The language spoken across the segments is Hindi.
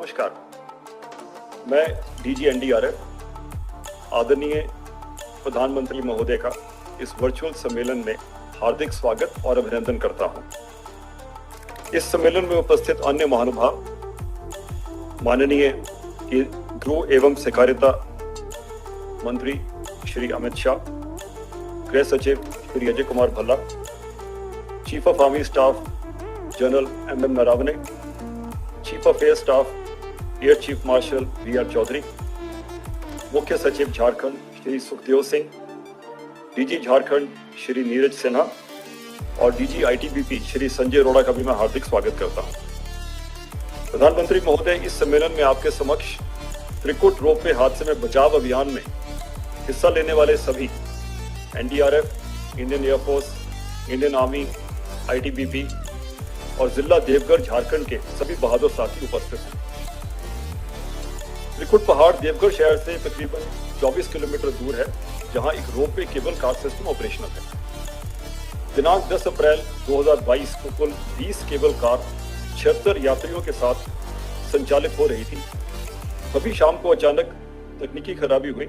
नमस्कार, मैं डीजी एनडीआरएफ आदरणीय प्रधानमंत्री महोदय का इस वर्चुअल सम्मेलन में हार्दिक स्वागत और अभिनंदन करता हूं। इस सम्मेलन में उपस्थित अन्य महानुभाव, माननीय गृह एवं सहकारिता मंत्री श्री अमित शाह, गृह सचिव Shri Ajay Kumar Bhalla, chief of army staff general M Naravane, chief of air staff air chief marshal V R. Chaudhari, मुख्य सचिव झारखंड श्री सुखदेव सिंह, डीजी झारखंड श्री नीरज सिन्हा और डीजी आईटीबीपी श्री संजय अरोड़ा का भी मैं हार्दिक स्वागत करता हूं। प्रधानमंत्री महोदय, इस सम्मेलन में आपके समक्ष त्रिकुट रोपवे हादसे में बचाव अभियान में हिस्सा लेने वाले सभी NDRF, Indian air force, Indian army, ITBP और जिला देवघर झारखंड के सभी बहादुर साथी उपस्थित हैं। त्रिकुट पहाड़ देवघर शहर से तकरीबन 24 किलोमीटर दूर है, जहां एक ropeway cable car system operational है। दिनांक 10 अप्रैल 2022 को कुल 20 केबल कार 76 यात्रियों के साथ संचालित हो रही थी। तभी शाम को अचानक तकनीकी खराबी हुई,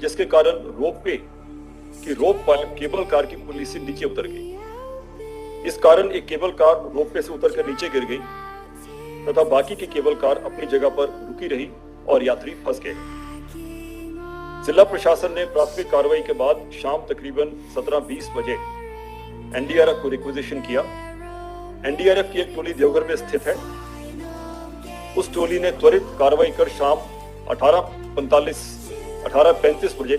जिसके कारण रोपवे की रोप पाइप केबल कार की पुली से नीचे उतर गई। इस कारण एक केबल कार रोपवे से उतरकर नीचे गिर गई तथा बाकी की केबल कार अपनी जगह पर रुकी रही और यात्री फंस गए। जिला प्रशासन ने प्राथमिक कार्रवाई के बाद शाम तकरीबन 17:20 बजे एनडीआरएफ को रिक्विजिशन किया। एनडीआरएफ की एक टोली देवघर में स्थित है। उस टोली ने त्वरित कार्रवाई कर शाम 18:35 बजे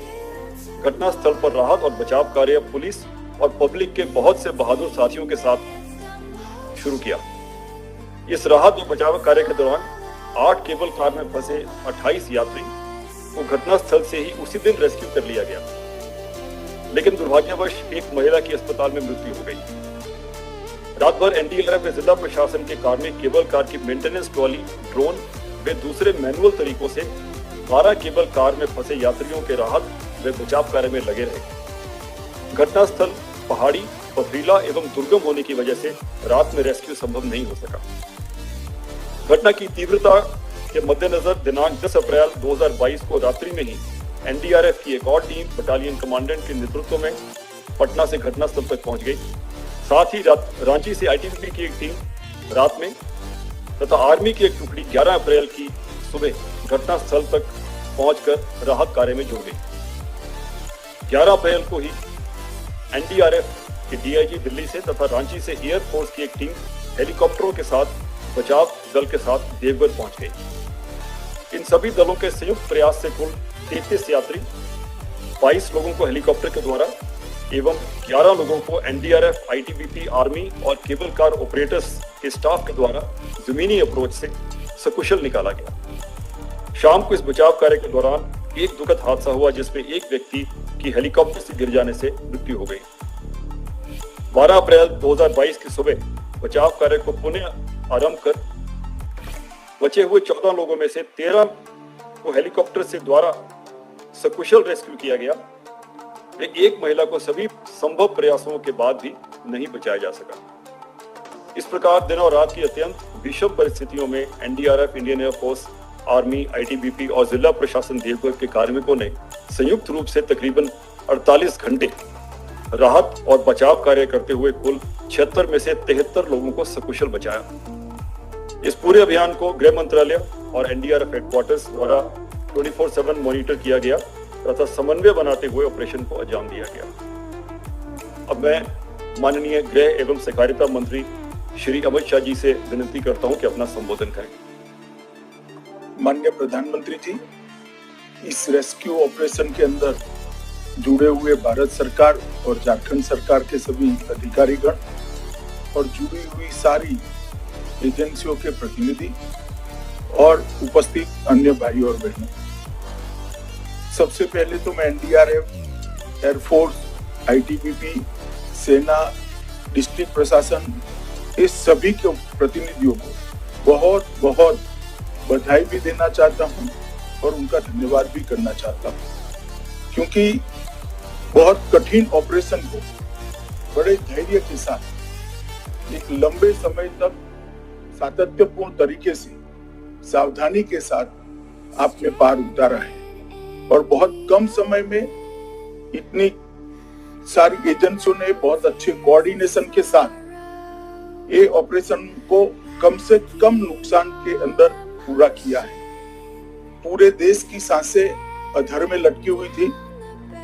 घटनास्थल पर राहत और बचाव कार्य पुलिस और पब्लिक के बहुत से बहादुर साथियों के साथ शुरू किया। इस राहत और बचाव कार्य के दौरान 8 केबल कार में फंसे 28 यात्री को घटनास्थल से ही उसी दिन रेस्क्यू कर लिया गया, लेकिन दुर्भाग्यवश एक महिला की अस्पताल में मृत्यु हो गई। रात भर एनडीआरएफ ने जिला प्रशासन के कार में केबल कार की मेंटेनेंस ट्रॉली, ड्रोन व दूसरे मैनुअल तरीकों से 12 केबल कार में फंसे यात्रियों के राहत व बचाव कार्य में लगे रहे। घटनास्थल पहाड़ी, पथरीला एवं दुर्गम होने की वजह से रात में रेस्क्यू संभव नहीं हो सका। घटना की तीव्रता के मद्देनजर दिनांक 10 अप्रैल 2022 को रात्रि में ही एनडीआरएफ की एक और टीम बटालियन कमांडेंट के नेतृत्व में पटना से घटनास्थल तक पहुंच गई। साथ ही रांची से आईटीबीपी की एक टीम रात में तथा आर्मी की एक टुकड़ी 11 अप्रैल की सुबह घटनास्थल तक पहुंचकर राहत कार्य में जुड़ गई। 11 अप्रैल को ही एनडीआरएफ के डीआईजी दिल्ली से तथा रांची से एयरफोर्स की एक टीम हेलीकॉप्टरों के साथ बचाव दल के साथ देवघर पहुंच गई। इन सभी दलों के संयुक्त प्रयास से कुल 33 यात्री, 22 लोगों को हेलीकॉप्टर के द्वारा एवं 11 लोगों को एनडीआरएफ, आईटीबीपी, आर्मी और केबल कार ऑपरेटर्स के स्टाफ के द्वारा जमीनी अप्रोच से सकुशल निकाला गया। शाम को इस बचाव कार्य के दौरान एक दुखद हादसा हुआ, जिसमें एक व्यक्ति की हेलीकॉप्टर से गिर जाने से मृत्यु हो गई। 12 अप्रैल 2022 की सुबह बचाव कार्य को पुनः आरंभ कर बचे हुए 14 लोगों में से 13 को हेलीकॉप्टर से द्वारा सकुशल रेस्क्यू किया गया। एक महिला को सभी संभव प्रयासों के बाद भी नहीं बचाया जा सका। इस प्रकार दिन और रात की अत्यंत विषम परिस्थितियों में NDRF, Indian air force, army, ITBP और जिला प्रशासन देवघर के कार्मिकों ने संयुक्त रूप से तकरीबन 48 घंटे राहत और बचाव कार्य करते हुए कुल 76 में से 73 लोगों को सकुशल बचाया। इस पूरे अभियान को गृह मंत्रालय और एनडीआरएफ हेडक्वार्टर्स द्वारा 24/7 मॉनिटर किया गया तथा समन्वय बनाते हुए ऑपरेशन को अंजाम दिया गया। अब मैं माननीय गृह एवं सहकारिता मंत्री श्री अमित शाह जी से विनती करता हूं कि अपना संबोधन करें। माननीय प्रधानमंत्री जी, इस रेस्क्यू ऑपरेशन के अंदर जुड़े हुए भारत सरकार और झारखंड सरकार के सभी अधिकारीगण और जुड़ी हुई सारी एजेंसियों के प्रतिनिधि और उपस्थित अन्य भाई और बहनों, सबसे पहले तो मैं एनडीआरएफ, एयरफोर्स, आईटीबीपी, सेना, डिस्ट्रिक्ट प्रशासन, इस सभी के प्रतिनिधियों को बहुत बहुत बधाई भी देना चाहता हूं और उनका धन्यवाद भी करना चाहता हूं, क्योंकि बहुत कठिन ऑपरेशन को बड़े धैर्य के साथ एक लंबे समय तक सातत्यपूर्ण तरीके से सावधानी के साथ आपने पार उतारा है और बहुत कम समय में इतनी सारी एजेंसियों ने बहुत अच्छे कोऑर्डिनेशन के साथ ये ऑपरेशन को कम से कम नुकसान के अंदर पूरा किया है। पूरे देश की सांसें अधर में लटकी हुई थी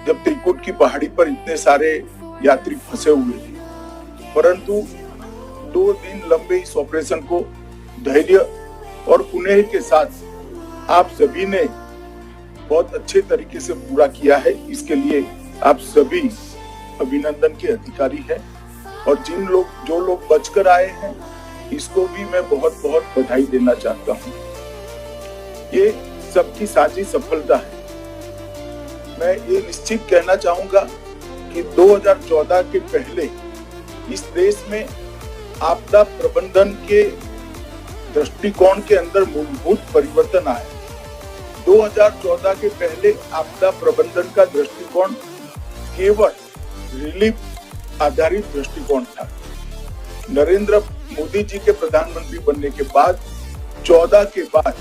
जब त्रिकुट की पहाड़ी पर इतने सारे यात्री फंसे हुए थे, परंतु 2 दिन लंबे इस ऑपरेशन को धैर्य और कुनेह के साथ आप सभी ने बहुत अच्छे तरीके से पूरा किया है। इसके लिए आप सभी अभिनंदन के अधिकारी हैं और जो लोग बचकर आए हैं इसको भी मैं बहुत बहुत बधाई देना चाहता हूँ। ये सबकी साझी सफलता है। मैं ये निश्चित कहना चाहूंगा कि 2014 के पहले इस देश में आपदा प्रबंधन के दृष्टिकोण के अंदर मूलभूत परिवर्तन आया। 2014 के पहले आपदा प्रबंधन का दृष्टिकोण केवल रिलीफ आधारित दृष्टिकोण था। नरेंद्र मोदी जी के प्रधानमंत्री बनने के बाद 14 के बाद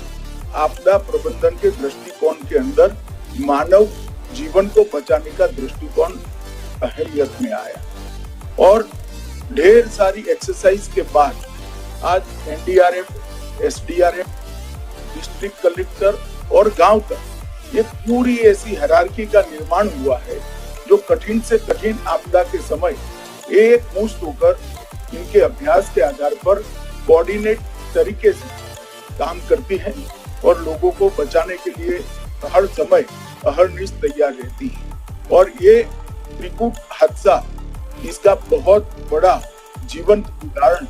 आपदा प्रबंधन के दृष्टिकोण के अंदर मानव जीवन को बचाने का दृष्टिकोण अहमियत में आया और ढेर सारी एक्सरसाइज के बाद आज एनडीआरएफ, एसडीआरएफ, डिस्ट्रिक्ट कलेक्टर और गांव तक ये पूरी ऐसी हायरार्की का निर्माण हुआ है जो कठिन से कठिन आपदा के समय एक मुश्त होकर इनके अभ्यास के आधार पर कोऑर्डिनेट तरीके से काम करती है और लोगों को बचाने के लिए हर समय अहरनिश तैयार रहती है। और ये त्रिकुट हादसा इसका बहुत बड़ा जीवंत उदाहरण।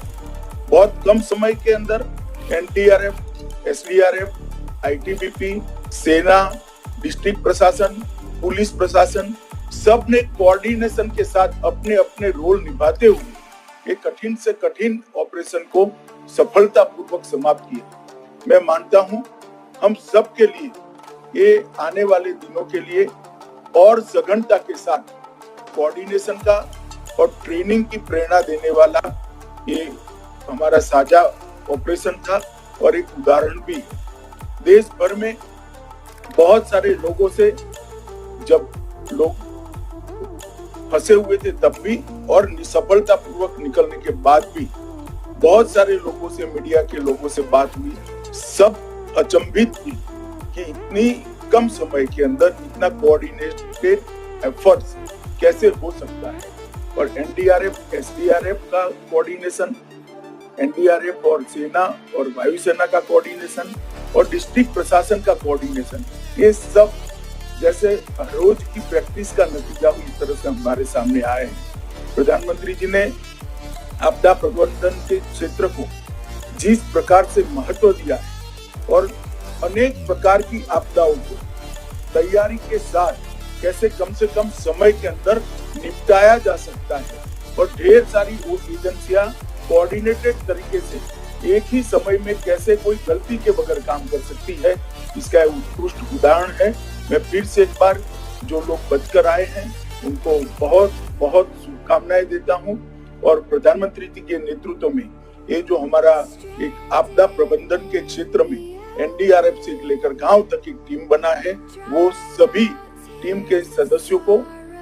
बहुत कम समय के अंदर एनडीआरएफ, एसडीआरएफ, आईटीबीपी, सेना, डिस्ट्रिक्ट प्रशासन, पुलिस प्रशासन सब ने कोऑर्डिनेशन के साथ अपने अपने रोल निभाते हुए एक कठिन से कठिन ऑपरेशन को सफलतापूर्वक समाप्त किया। मैं मानता हूं हम सब के लिए ये आने वाले दिनों के लिए और सघनता के साथ कोऑर्डिनेशन का और ट्रेनिंग की प्रेरणा देने वाला ये हमारा साझा ऑपरेशन था और एक उदाहरण भी। देश भर में बहुत सारे लोगों से जब लोग फंसे हुए थे तब भी और सफलता पूर्वक निकलने के बाद भी बहुत सारे लोगों से, मीडिया के लोगों से बात हुई। सब अचंभित थी कि इतनी कम समय के अंदर इतना कोऑर्डिनेटेड एफर्ट्स कैसे हो सकता है। और एनडीआरएफ, एसडीआरएफ का कोऑर्डिनेशन, एनडीआरएफ और सेना और वायुसेना का कोऑर्डिनेशन और डिस्ट्रिक्ट प्रशासन का कोऑर्डिनेशन, ये सब जैसे रोज की प्रैक्टिस का नतीजा इस तरह से हमारे सामने आए हैं। प्रधानमंत्री जी ने आपदा प्रबंधन के क्षेत्र को जिस प्रकार से महत्व दिया है और अनेक प्रकार की आपदाओं को तैयारी के साथ कैसे कम से कम समय के अंदर निपटाया जा सकता है और ढेर सारी वो एजेंसियां कोऑर्डिनेटेड तरीके से एक ही समय में कैसे कोई गलती के बगैर काम कर सकती है, इसका उत्कृष्ट उदाहरण है। मैं फिर से एक बार जो लोग बचकर आए हैं उनको बहुत बहुत शुभकामनाएं देता हूं और प्रधानमंत्री जी के नेतृत्व में ये जो हमारा एक आपदा प्रबंधन के क्षेत्र में एनडीआरएफ से लेकर गांव तक एक टीम बना है, वो सभी टीम के सदस्यों को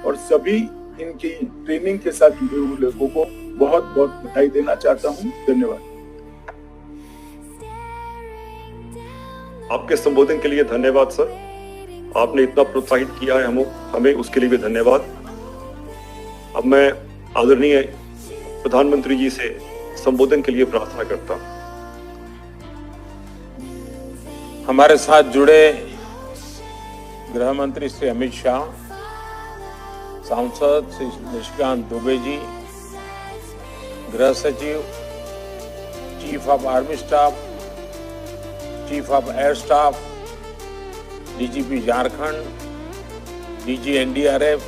और सभी इनकी ट्रेनिंग के साथ जुड़े हुए लोगों को बहुत बहुत बधाई देना चाहता हूं। धन्यवाद। आपके संबोधन के लिए धन्यवाद सर। आपने इतना प्रोत्साहित किया है हमें उसके लिए भी धन्यवाद। अब मैं आदरणीय प्रधानमंत्री जी से संबोधन के लिए प्रार्थना करता हूं। हमारे साथ जुड़े गृह मंत्री श्री अमित शाह, सांसद श्री निशिकांत दुबे जी, गृह सचिव, chief of army staff, chief of air staff, DGP Jharkhand, DG NDRF,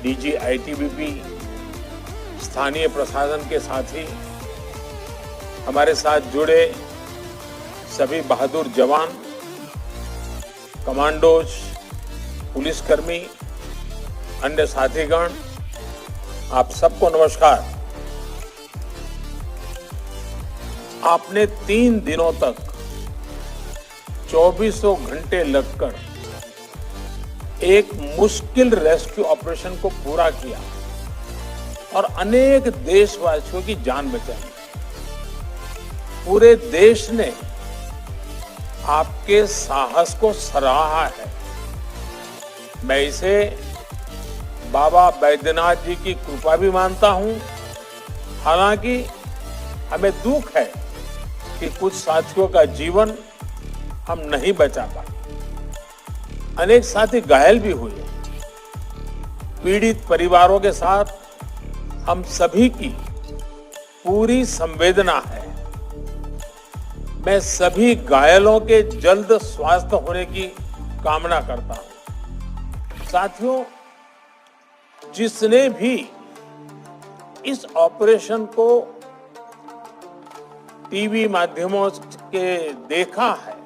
DG ITBP, स्थानीय प्रशासन के साथी, हमारे साथ जुड़े सभी बहादुर जवान, कमांडोज, पुलिसकर्मी, अन्य साथीगण, आप सबको नमस्कार। आपने 3 दिनों तक 2400 घंटे लगकर एक मुश्किल रेस्क्यू ऑपरेशन को पूरा किया और अनेक देशवासियों की जान बचाई। पूरे देश ने आपके साहस को सराहा है। मैं इसे बाबा बैद्यनाथ जी की कृपा भी मानता हूं। हालांकि हमें दुख है कि कुछ साथियों का जीवन हम नहीं बचा पाए। अनेक साथी घायल भी हुए। पीड़ित परिवारों के साथ हम सभी की पूरी संवेदना है। मैं सभी घायलों के जल्द स्वस्थ होने की कामना करता हूं। साथियों, जिसने भी इस ऑपरेशन को टीवी माध्यमों के देखा है,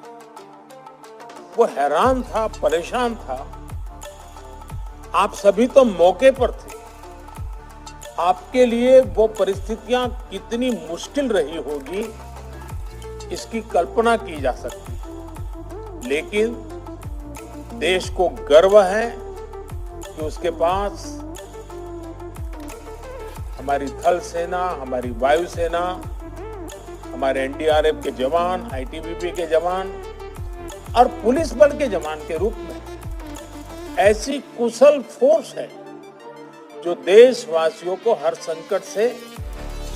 वो हैरान था, परेशान था। आप सभी तो मौके पर थे। आपके लिए वो परिस्थितियां कितनी मुश्किल रही होगी, इसकी कल्पना की जा सकती। लेकिन देश को गर्व है कि उसके पास हमारी थल सेना, हमारी वायु सेना, हमारे एनडीआरएफ के जवान, आईटीबीपी के जवान और पुलिस बल के जवान के रूप में ऐसी कुशल फोर्स है जो देशवासियों को हर संकट से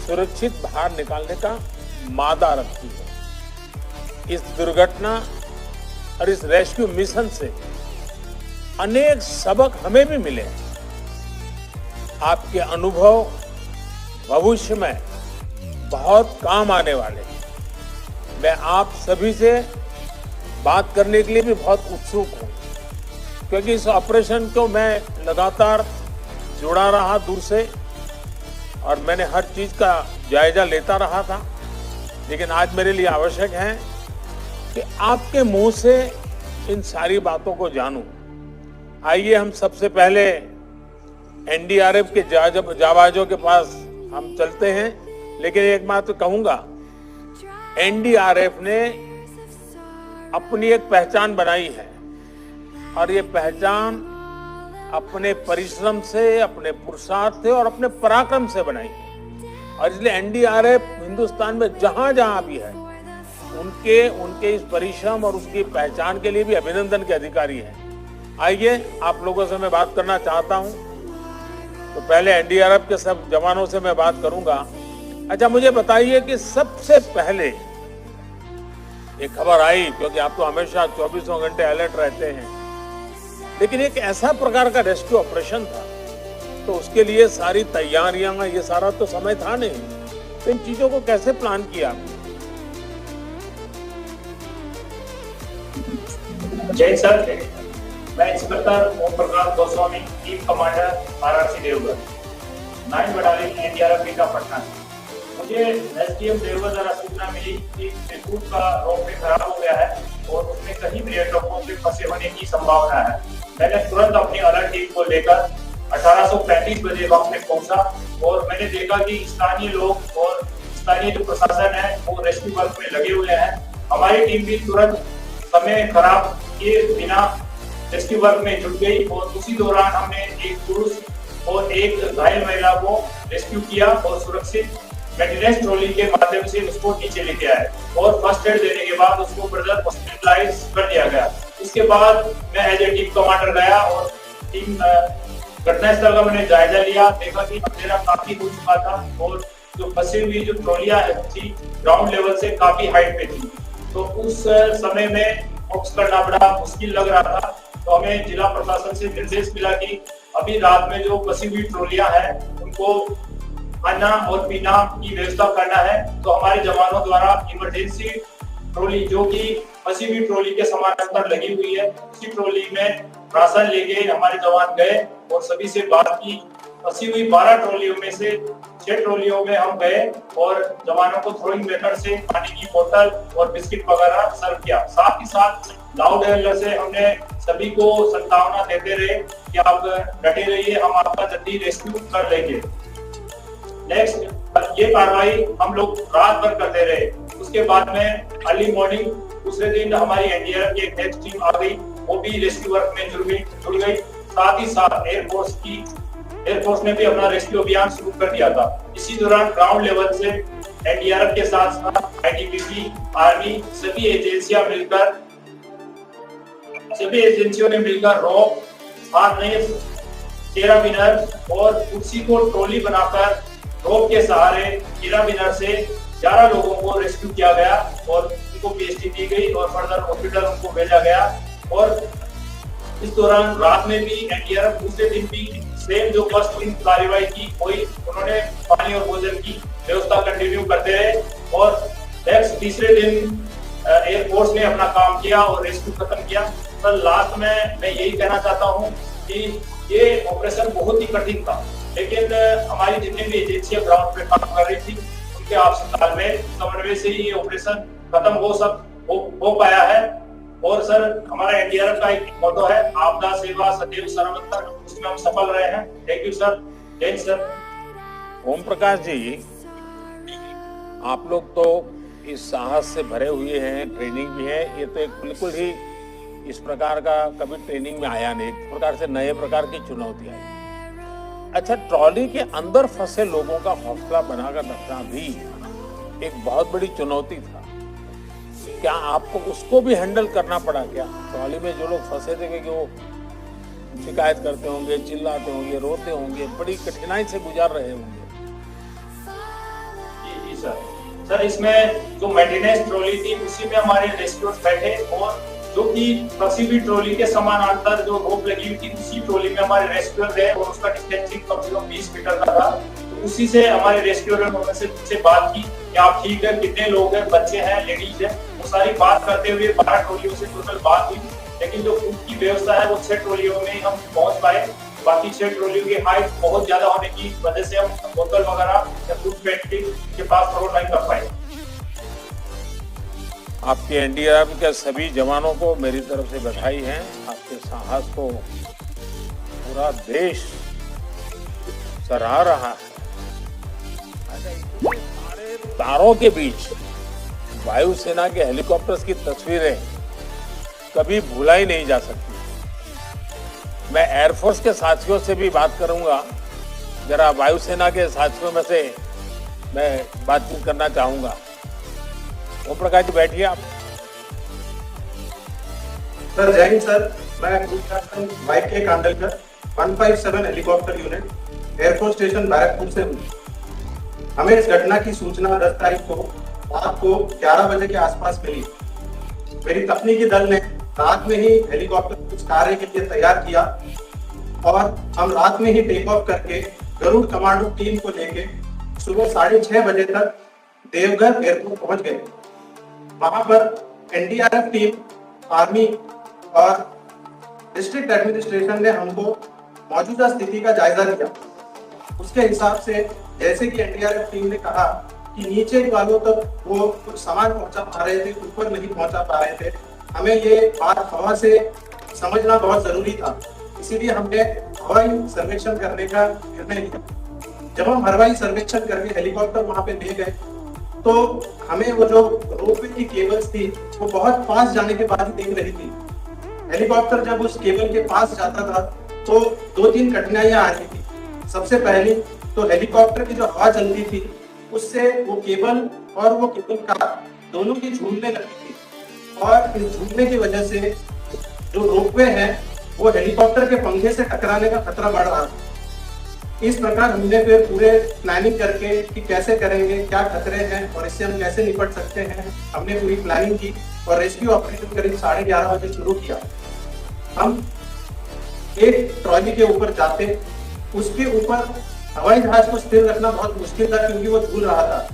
सुरक्षित बाहर निकालने का मादा रखती है। इस दुर्घटना और इस रेस्क्यू मिशन से अनेक सबक हमें भी मिले हैं। आपके अनुभव भविष्य में बहुत काम आने वाले हैं। मैं आप सभी से बात करने के लिए भी बहुत उत्सुक हूं, क्योंकि इस ऑपरेशन को मैं लगातार जुड़ा रहा दूर से और मैंने हर चीज का जायजा लेता रहा था। लेकिन आज मेरे लिए आवश्यक है कि आपके मुंह से इन सारी बातों को जानूं। आइए हम सबसे पहले एनडीआरएफ के जाबाजों के पास हम चलते हैं। लेकिन एक बात तो कहूंगा, एनडीआरएफ ने अपनी एक पहचान बनाई है और ये पहचान अपने परिश्रम से, अपने पुरुषार्थ से और अपने पराक्रम से बनाई है। और इसलिए एनडीआरएफ हिंदुस्तान में जहां जहां भी है, उनके इस परिश्रम और उसकी पहचान के लिए भी अभिनंदन के अधिकारी है। आइए आप लोगों से मैं बात करना चाहता हूं। तो पहले एनडीआरएफ के सब जवानों से मैं बात करूंगा। अच्छा, मुझे बताइए कि सबसे पहले एक खबर आई, क्योंकि आप तो हमेशा 24 घंटे अलर्ट रहते हैं, लेकिन एक ऐसा प्रकार का रेस्क्यू ऑपरेशन था, तो उसके लिए सारी तैयारियां, ये सारा तो समय था नहीं। तो इन चीजों को कैसे प्लान किया? जय सर, मैं inspector Om Prakash Goswami, team commander RRC Deogarh, 9 battalion NDRF का पटना। मुझे एसडीएम देवगढ़ द्वारा सूचना मिली कि त्रिकूट का रोपवे खराब हो गया है और उसमें कहीं पर्यटकों के फंसे होने की संभावना है। मैंने तुरंत अपनी अलर्ट टीम को लेकर 1835 बजे वहां पे पहुंचा और मैंने देखा कि स्थानीय लोग और स्थानीय जो प्रशासन है वो रेस्क्यू वर्क में लगे हुए हैं। हमारी टीम भी तुरंत समय खराब किए बिना रेस्क्यू वर्क में जुट गई और उसी दौरान हमने एक पुरुष और एक घायल महिला को रेस्क्यू किया और सुरक्षित मेंटेनेंस ट्रॉली के माध्यम से उसको नीचे लेके आए और फर्स्ट एड देने के बाद उसको फर्दर हॉस्पिटलाइज कर दिया गया। इसके बाद मैं एज ए टीम कमांडर गया और टीम घटनास्थल का मैंने जायजा लिया। देखा कि अंधेरा काफी हो चुका था और जो फंसी हुई जो ट्रॉलियां थी ग्राउंड लेवल से काफी हाइट पे थी, तो उस समय में फॉक्स करना बड़ा मुश्किल लग रहा था। तो हमें जिला प्रशासन से निर्देश मिला कि अभी रात में जो फंसी हुई ट्रॉलियां हैं उनको खाना और पीना की व्यवस्था करना है। तो हमारे जवानों द्वारा इमरजेंसी ट्रॉली, जो कि फंसी हुई ट्रॉली के समानांतर लगी हुई है, उसी ट्रॉली में राशन लेके हमारे जवान गए और सभी से बात की। फंसी हुई 12 ट्रॉलियों में से 6 ट्रॉलियों में हम गए और जवानों को थ्रोइंग मेथड से पानी की बोतल और बिस्किट वगैरह सर्व किया। साथ ही साथ लाउड हेलर से हमने सभी को संतावना देते रहे कि आप डटे रहिए, हम आपका जल्दी रेस्क्यू कर लेंगे। नेक्स्ट, ये कार्रवाई हम लोग रात भर करते रहे उसके बाद में अर्ली मॉर्निंग दूसरे दिन हमारी एनडीआरएफ की एक नेक्स्ट टीम आ गई, वो भी रेस्क्यू वर्क में जुड़ गई। साथ ही साथ एयरफोर्स ने भी अपना रेस्क्यू अभियान शुरू कर दिया था। इसी दौरान ग्राउंड लेवल से एनडीआरएफ के साथ साथ आईटीबीपी, आर्मी, सभी एजेंसियों ने मिलकर रॉक, हार्नेस, कैराबिनर और कुर्सी को ट्रॉली बनाकर रोप के सहारे कैराबिनर से 11 लोगों को रेस्क्यू किया गया और उनको पीएचडी दी गई और फर्दर हॉस्पिटल उनको भेजा गया। और इस दौरान रात में भी एनडीआरएफ दूसरे दिन भी सेम जो फर्स्ट दिन कार्रवाई की वही उन्होंने पानी और भोजन की व्यवस्था कंटिन्यू करते रहे। और नेक्स्ट तीसरे दिन एयरफोर्स ने अपना काम किया और रेस्क्यू खत्म किया। तो लास्ट में मैं यही कहना चाहता हूँ कि ये ऑपरेशन बहुत ही कठिन था, लेकिन हमारी जितने भी एजेंसियां ग्राउंड पे काम कर रही थी उनके आपसी तालमेल समन्वय से ही ये ऑपरेशन खत्म हो पाया है। और सर हमारा एनडीआरएफ का एक मोटो है, आपदा सेवा सदैव सर्वत्र, उसमें हम सफल रहे हैं। Thank you sir. जय सर। ओम प्रकाश जी, आप लोग तो इस साहस से भरे हुए हैं, ट्रेनिंग भी है, ये तो एक बिल्कुल ही इस प्रकार का कभी ट्रेनिंग में आया नहीं, एक प्रकार से नए प्रकार की चुनौती आई। अच्छा, ट्रॉली के अंदर फंसे लोगों का हौसला बनाकर रखना भी एक बहुत बड़ी चुनौती था। क्या आपको उसको भी हैंडल करना पड़ा क्या? ट्रॉली में जो लोग फंसे थे कि वो शिकायत करते होंगे, चिल्लाते होंगे, रोते होंगे, बड़ी कठिनाई से गुजार रहे होंगे। जी सर, इसमें जो मेंटेनेंस ट्रॉली थी उसी में हमारे रेस्क्यूअर्स बैठे और जो कि फंसी हुई ट्रॉली के समानांतर जो रोप लगी हुई थी उसी ट्रॉली में हमारे रेस्क्यूअर गए और उसका डिस्टेंसिंग कम से कम 20 मीटर का था। तो उसी से हमारे रेस्क्यूअर ने उनसे बात की कि आप ठीक है, कितने लोग हैं, बच्चे हैं, लेडीज हैं, वो सारी बात करते हुए 12 ट्रॉलियों से टोटल बात हुई। लेकिन जो फूड की व्यवस्था है वो 6 ट्रॉलियों में हम पहुंच पाए। बाकी 6 ट्रॉलियों की हाइट बहुत ज्यादा होने की वजह से हम बोतल वगैरह या फूड पेंट्री के पास थ्रो नहीं कर पाए। आपके एनडीआरएफ के सभी जवानों को मेरी तरफ से बधाई है। आपके साहस को पूरा देश सराह रहा है। सारे तारों के बीच वायुसेना के हेलीकॉप्टर्स की तस्वीरें कभी भुलाई नहीं जा सकती। मैं एयरफोर्स के साथियों से भी बात करूंगा, जरा वायुसेना के साथियों में से मैं बातचीत करना चाहूंगा। ओम प्रकाश जी, बैठिए आप। सर जय हिंद सर, मैं captain YK Kandalkar 157 helicopter unit air force station Barrackpore से हूँ। हमें इस घटना की सूचना 10 तारीख को रात को 11 बजे के आसपास मिली। मेरी तकनीकी दल ने रात में ही हेलीकॉप्टर कुछ कार्य के लिए तैयार किया और हम रात में ही टेक ऑफ करके गरुड़ कमांडो टीम को लेके सुबह 6:30 बजे तक देवघर एयरपोर्ट पहुंच गए। वहां पर एनडीआरएफ टीम, आर्मी और डिस्ट्रिक्ट एडमिनिस्ट्रेशन ने हमको मौजूदा स्थिति का जायजा लिया। उसके हिसाब से जैसे कि एनडीआरएफ टीम ने कहा कि नीचे वालों तक वो कुछ सामान पहुंचा पा रहे थे, ऊपर नहीं पहुंचा पा रहे थे। हमें ये बात हवा से समझना बहुत जरूरी था, इसीलिए हमने हवाई सर्वेक्षण करने का निर्णय लिया। जब हम हवाई सर्वेक्षण करके हेलीकॉप्टर वहां पे ले गए तो हमें वो जो रोपवे की केबल्स थी वो बहुत पास जाने के बाद ही दिख रही थी। हेलीकॉप्टर जब उस केबल के पास जाता था तो 2-3 कठिनाइयां आ रही थी। सबसे पहली तो हेलीकॉप्टर की जो हवा चलती थी उससे वो केबल और वो केबल कार दोनों की झूलने लगती थी और इस झूलने की वजह से जो रोपवे है वो हेलीकॉप्टर के पंखे से टकराने का खतरा बढ़ रहा था। इस प्रकार हमने फिर पूरे प्लानिंग करके कि कैसे करेंगे, क्या खतरे हैं और इससे हम कैसे निपट सकते हैं, हमने पूरी प्लानिंग की और रेस्क्यू ऑपरेशन करीब 11:30 बजे शुरू किया। हम एक ट्रॉली के ऊपर जाते, उसके ऊपर हवाई जहाज को स्थिर रखना बहुत मुश्किल था क्योंकि वो झूल रहा था।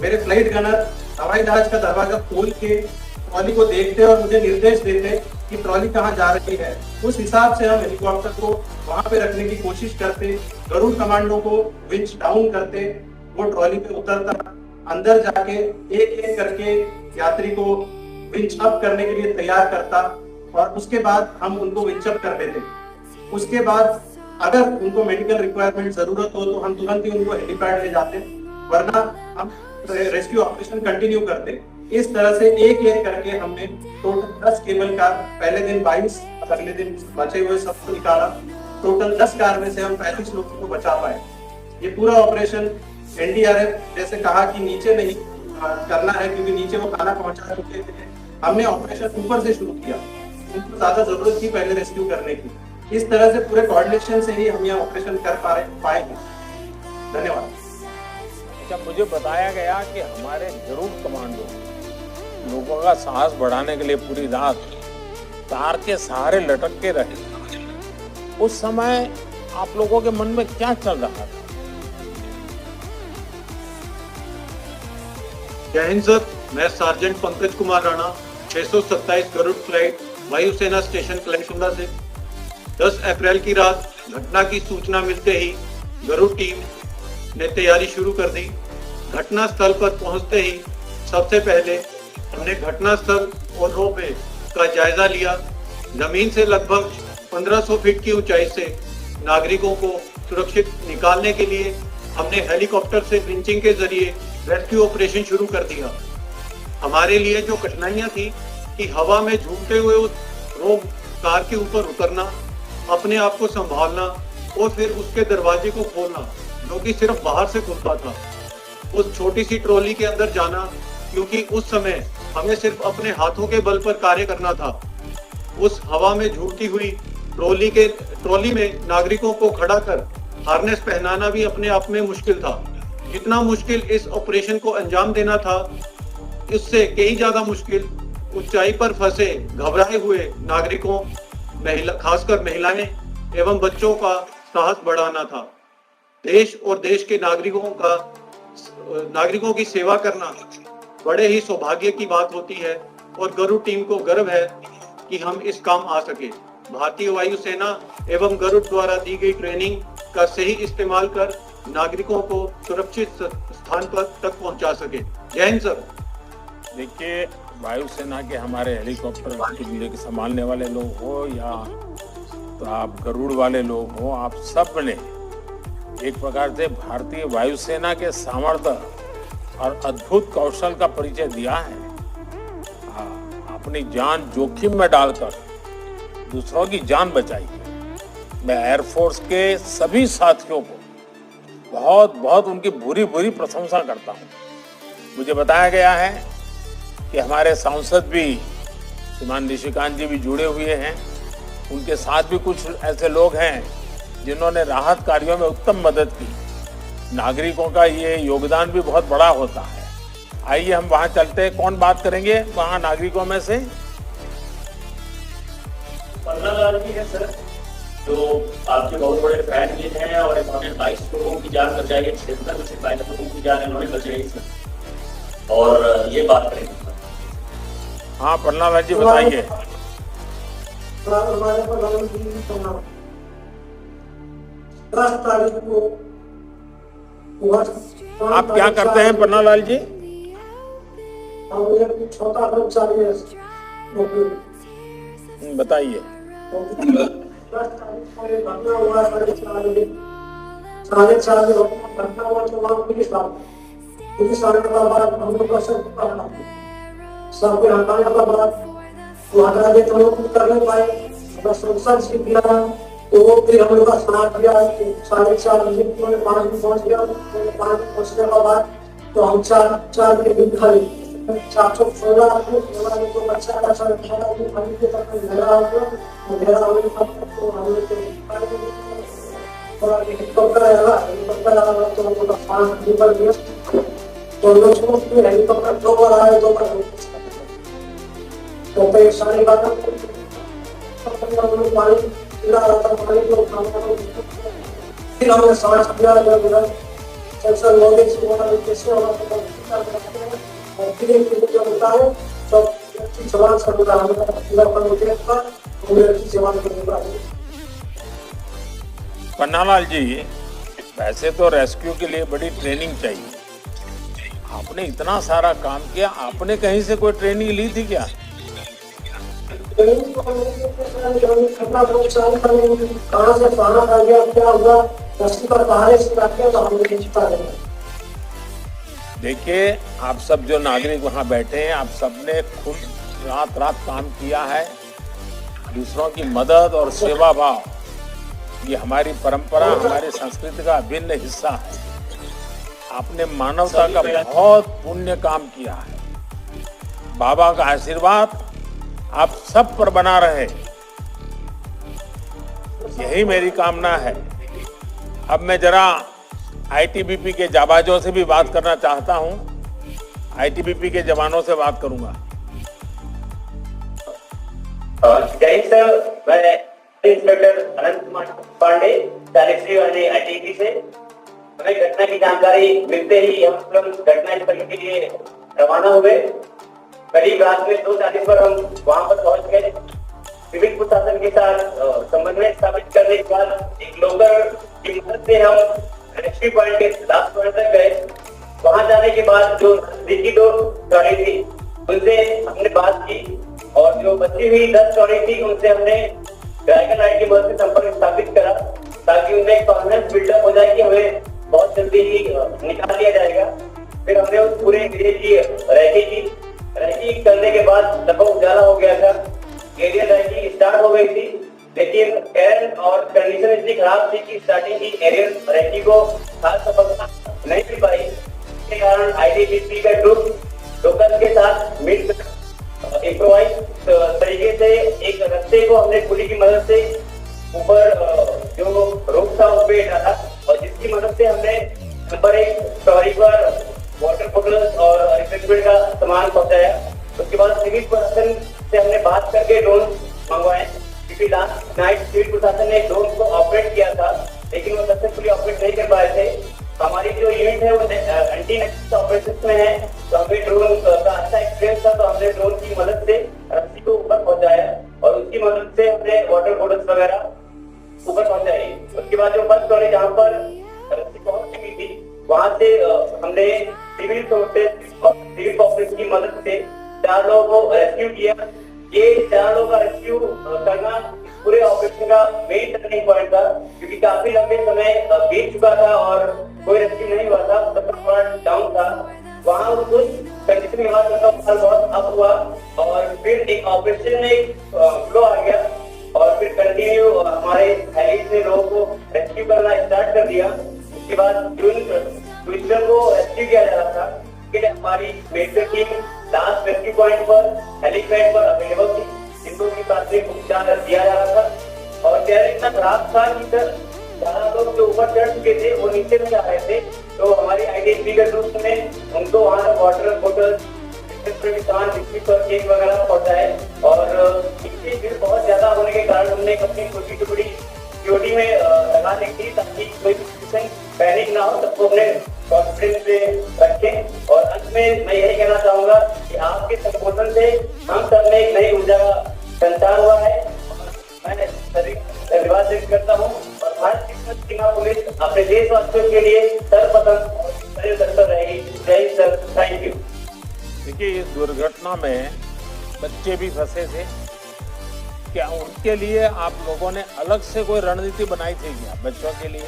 मेरे फ्लाइट गनर हवाई जहाज का दरवाजा खोल के ट्रॉली को देखते और मुझे निर्देश देते कि ट्रॉली कहाँ जा रही है। उस हिसाब से हम हेलीकॉप्टर को वहां पे रखने की कोशिश करते, गरुड़ कमांडो को विंच डाउन करते, वो ट्रॉली पे उतरता, अंदर जाके एक एक करके यात्री को विंच अप करने के लिए तैयार करता और उसके बाद हम उनको विंच अप कर देते। उसके बाद अगर उनको मेडिकल रिक्वायरमेंट जरूरत हो तो हम तुरंत ही उनको हेलीपैड ले जाते, वरना हम रेस्क्यू ऑपरेशन कंटिन्यू करते। इस तरह से एक एक करके हमने टोटल 10 केबल कार, पहले दिन 22, अगले दिन बचे हुए सबको निकाला। टोटल 10 कार में से हम 35 लोगों को बचा पाए। ये पूरा ऑपरेशन एनडीआरएफ जैसे कहा कि नीचे नहीं करना है क्योंकि नीचे वो खाना पहुंचा चुके थे, हमने ऑपरेशन ऊपर से शुरू किया। उनको ज्यादा जरूरत थी पहले रेस्क्यू करने की। इस तरह से पूरे कोऑर्डिनेशन से ही हम ये ऑपरेशन कर पाएंगे। धन्यवाद। अच्छा, मुझे बताया गया कि हमारे गरुड़ कमांडो लोगों का साहस बढ़ाने के लिए पूरी रात तार के सहारे लटक के रहे। उस समय आप लोगों के मन में क्या चल रहा था? जय हिंद सर, मैं सार्जेंट पंकज कुमार राणा 627 गरुड़ फ्लाइट वायुसेना स्टेशन कलेक्शुंदा से 10 अप्रैल की रात घटना की सूचना मिलते ही गरुड़ टीम ने तैयारी शुरू कर दी। घटना स्थल पर पहुंचते ही सबसे पहले हमने घटना स्थल और रोपवे का जायजा लिया। जमीन से लगभग 1500 फीट की ऊंचाई से नागरिकों को सुरक्षित निकालने के लिए हमने हेलीकॉप्टर से विंचिंग के जरिए रेस्क्यू ऑपरेशन शुरू कर दिया। हमारे लिए जो कठिनाइयां थी कि हवा में झूमते हुए उस रोप कार के ऊपर उतरना, अपने आप को संभालना और फिर उसके दरवाजे को खोलना जो कि सिर्फ बाहर से खुलता था, उस छोटी सी ट्रॉली के अंदर जाना क्योंकि उस समय हमें सिर्फ अपने हाथों के बल पर कार्य करना था। उस हवा में झूलती हुई ट्रॉली में नागरिकों को खड़ा कर हार्नेस पहनाना भी अपने आप में मुश्किल था। जितना मुश्किल इस ऑपरेशन को अंजाम देना था, इससे कई ज्यादा मुश्किल ऊंचाई पर फंसे घबराए हुए नागरिकों, खासकर महिलाएं एवं बच्चों का साहस बढ़ाना था। देश और देश के नागरिकों की सेवा करना बड़े ही सौभाग्य की बात होती है और गरुड़ टीम को गर्व है कि हम इस काम आ सके। भारतीय वायुसेना एवं गरुड़ द्वारा दी गई ट्रेनिंग का सही इस्तेमाल कर नागरिकों को सुरक्षित स्थान पर तक पहुंचा सके। जय हिंद सर। देखिए, वायुसेना के हमारे हेलीकॉप्टर के संभालने वाले लोग हो या तो आप गरुड़ वाले लोग हो, आप सब ने एक प्रकार से भारतीय वायुसेना के सामर्थ्य और अद्भुत कौशल का परिचय दिया है। अपनी जान जोखिम में डालकर दूसरों की जान बचाई है। मैं एयरफोर्स के सभी साथियों को बहुत बहुत उनकी भूरी भूरी प्रशंसा करता हूँ। मुझे बताया गया है कि हमारे सांसद भी श्रीमान निशिकांत जी भी जुड़े हुए हैं। उनके साथ भी कुछ ऐसे लोग हैं जिन्होंने राहत कार्यों में उत्तम मदद की। नागरिकों का ये योगदान भी बहुत बड़ा होता है। आइए हम वहां चलते हैं। कौन बात करेंगे वहां नागरिकों में से? पन्ना लाल जी है सर, जो आपके बहुत बड़े फैन भी हैं और इन्होंने 22 लोगों की जान बचाई है, 76 से 65 लोगों की जान इन्होंने बचाई सर, और ये बात करेंगे। हाँ पन्ना लाल जी बताइए। हमारे प्रधानमंत्री जी का 10 तारीख को आप क्या करते हैं पन्ना लाल जी? हम एक छोटा कर्मचारी है। बताइए। 10 तारीख को ये घटना हुआ, 4:30 घटना हुआ तो वहाँ पुलिस आने के बाद हम लोग का सबके हटाने के बाद हटा दे तो लोग कर नहीं पाए। संसद से किया तो फिर हम लोग का साथ दिया 4:30 बजे 5 बजे पहुंच गया। 5 पहुंचने के बाद तो हम 4 के दिन खाली 416 आदमी को बच्चा का सारा खाना भी खाने के तक घेरा होने तो हम लोग थोड़ा हेलीकॉप्टर आया तो हम लोग का 5 दिन पर गया तो लोग को हेलीकॉप्टर 2 बार आए, 2 बार तो पे सारी बातें पानी पिला रहा था, पानी को फिर हमने सांस लिया सेंसर नॉलेज कैसे होना और फिर एक जो होता है तो अच्छी सवाल सब होता है पूरा पर होते हैं और अच्छी सवाल करने पन्नालाल जी, वैसे तो रेस्क्यू के लिए बड़ी ट्रेनिंग चाहिए। आपने इतना सारा काम किया, आपने कहीं से कोई ट्रेनिंग ली थी क्या? कहाँ से खाना खा गया, क्या हुआ, रस्सी पर पहाड़े से बैठ गया तो हम लोग जीता गया। देखिए, आप सब जो नागरिक वहाँ बैठे हैं, आप सबने खुद रात रात काम किया है। दूसरों की मदद और सेवा भाव ये हमारी परंपरा, हमारी संस्कृति का अभिन्न हिस्सा है। आपने मानवता का बहुत पुण्य काम किया है। बाबा का आशीर्वाद आप सब पर बना रहे, यही मेरी कामना है। अब मैं जरा आईटीबीपी के जाबाजों से भी बात करना चाहता हूं। आईटीबीपी के जवानों से बात करूंगा। जय सर, मैं इंस्पेक्टर अनंत कुमार पांडे, चालीसवीं वाले आईटीबी से। हमें घटना की जानकारी मिलते ही हम तुरंत घटनास्थल के लिए रवाना हुए। करीब रात में 2:40 पर हम वहां पर पहुंच गए। सिविल प्रशासन के साथ समन्वय स्थापित करने के बाद एक लोकल की मदद से हम रेस्क्यू पॉइंट के लास्ट पॉइंट तक गए। वहां जाने के बाद जो नजदीकी 2 गाड़ी थी उनसे हमने बात की और जो बची हुई 10 गाड़ी थी उनसे हमने ड्रैगन लाइट की मदद से संपर्क स्थापित करा ताकि उनमें कॉन्फिडेंस बिल्डअप हो जाए कि हमें बहुत जल्दी ही निकाल लिया जाएगा। फिर हमने उस पूरे एरिया की रेकी करने के बाद लगभग उजाला हो गया था। एरिया रेकी स्टार्ट हो गई थी, लेकिन एयर और कंडीशन इतनी खराब थी कि स्टार्टिंग की एरियल रेकी को खास सफलता नहीं मिल पाई। इसके कारण आईटीबीपी का ग्रुप लोकल के साथ मिलकर इम्प्रोवाइज तरीके से एक रास्ते को हमने पुली की मदद से ऊपर जो रोप था उस पे डाला और जिसकी मदद से हमने नंबर 1 स्टोरी पर वाटर बोतल और रिफ्रेशमेंट का सामान पहुंचाया। उसके बाद सिविल प्रशासन से हमने बात करके ड्रोन मंगवाए, क्योंकि लास्ट नाइट सिविल प्रशासन ने ड्रोन को ऑपरेट किया था लेकिन वो सक्सेसफुली ऑपरेट नहीं कर पाए थे। हमारी जो यूनिट है वो एंटी नेक्सस ऑपरेशन में है, तो हमें ड्रोन का अच्छा एक्सपीरियंस था, तो हमने ड्रोन की मदद से रस्सी को ऊपर पहुंचाया और उसकी मदद से हमने वाटर बोतल्स वगैरह ऊपर पहुंचाई। उसके बाद जो फर्स्ट स्टोरी जहाँ पर रस्सी पहुंच चुकी थी वहां से हमने सिविल सोर्सेज और सिविल कॉर्पोरेशन की मदद से 4 लोगों को रेस्क्यू किया। ये 4 लोगों का रेस्क्यू करना पूरे ऑपरेशन का मेन टर्निंग पॉइंट था, क्योंकि काफी लंबे समय बीत चुका था और कोई रेस्क्यू नहीं हुआ था, सबका थोड़ा डाउन था। वहाँ कुछ कंडीशन के बाद उनका माल बहुत अप हुआ और फिर एक ऑपरेशन में फ्लो आ गया और फिर कंटिन्यू हमारे हेलीज ने लोगों को रेस्क्यू करना स्टार्ट कर दिया। उसके बाद ट्विस्टर को रेस्क्यू किया जा रहा था, कि हमारी medical team last rescue point पर हेलीपैड पर अवेलेबल थी, जिनको की प्राथमिक उपचार दिया जा रहा था। और एयर इतना खराब था कि सर ज्यादा लोग जो ऊपर चढ़ चुके थे वो नीचे नहीं आ रहे थे, तो हमारी आईटीबीपी के ग्रुप ने उनको वहाँ तक वाटर बोतल केक वगैरह पहुंचाए और इसकी भीड़ बहुत ज्यादा होने के कारण हमने अपनी छोटी टुकड़ी सिक्योरिटी में लगा दी थी ताकि कोई सिचुएशन पैनिक ना हो, सबको अपने कॉन्फिडेंस से रखें। और अंत में मैं यही कहना चाहूंगा कि आपके संबोधन से हम सब में एक नई ऊर्जा का संचार हुआ है। मैं सभी धन्यवाद व्यक्त करता हूँ और भारत की सीमा पुलिस अपने देशवासियों के लिए सर्वप्रथम तत्पर रहेगी। जय सर, थैंक यू। देखिए, इस दुर्घटना में बच्चे भी फंसे थे, क्या उनके लिए आप लोगों ने अलग से कोई रणनीति बनाई थी क्या बच्चों के लिए?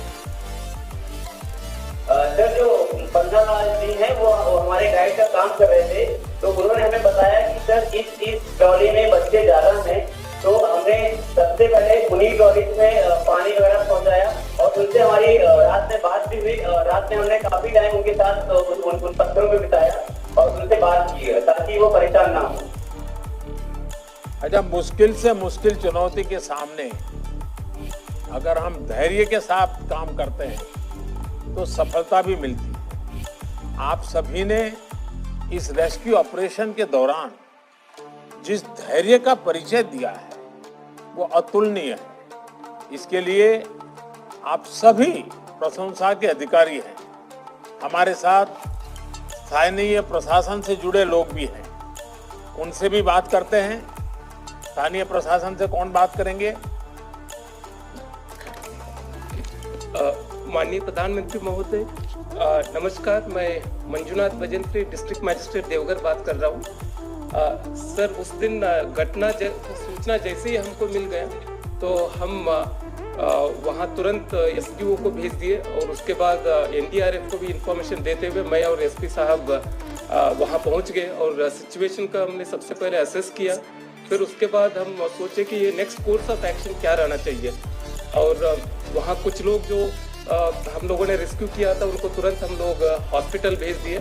सर, जो 15 दिन है वो हमारे गाइड का काम कर रहे थे, तो उन्होंने हमें बताया कि सर इस ट्रॉली में बच्चे ज्यादा हैं, तो हमने सबसे पहले उन्हीं ट्रॉली में पानी वगैरह पहुंचाया और उनसे हमारी रात में बात भी हुई। रात में हमने काफी टाइम उनके साथ उन पत्थरों में बिताया और उनसे बात की ताकि वो परेशान ना हो। अच्छा, मुश्किल से मुश्किल चुनौती के सामने अगर हम धैर्य के साथ काम करते हैं तो सफलता भी मिलती है। आप सभी ने इस रेस्क्यू ऑपरेशन के दौरान जिस धैर्य का परिचय दिया है वो अतुलनीय है। इसके लिए आप सभी प्रशंसा के अधिकारी हैं। हमारे साथ स्थानीय प्रशासन से जुड़े लोग भी हैं, उनसे भी बात करते हैं। स्थानीय प्रशासन से कौन बात करेंगे? माननीय प्रधानमंत्री महोदय, नमस्कार। मैं मंजुनाथ भजंत्री, डिस्ट्रिक्ट मजिस्ट्रेट देवघर बात कर रहा हूँ। सर, उस दिन घटना सूचना जैसे ही हमको मिल गया तो हम वहाँ तुरंत एसडीओ को भेज दिए और उसके बाद एनडीआरएफ को भी इंफॉर्मेशन देते हुए मैं और एसपी साहब वहाँ पहुँच गए और सिचुएशन का हमने सबसे पहले असेस किया। फिर उसके बाद हम सोचे कि ये नेक्स्ट कोर्स ऑफ एक्शन क्या रहना चाहिए और वहाँ कुछ लोग जो हम लोगों ने रेस्क्यू किया था उनको तुरंत हम लोग हॉस्पिटल भेज दिए।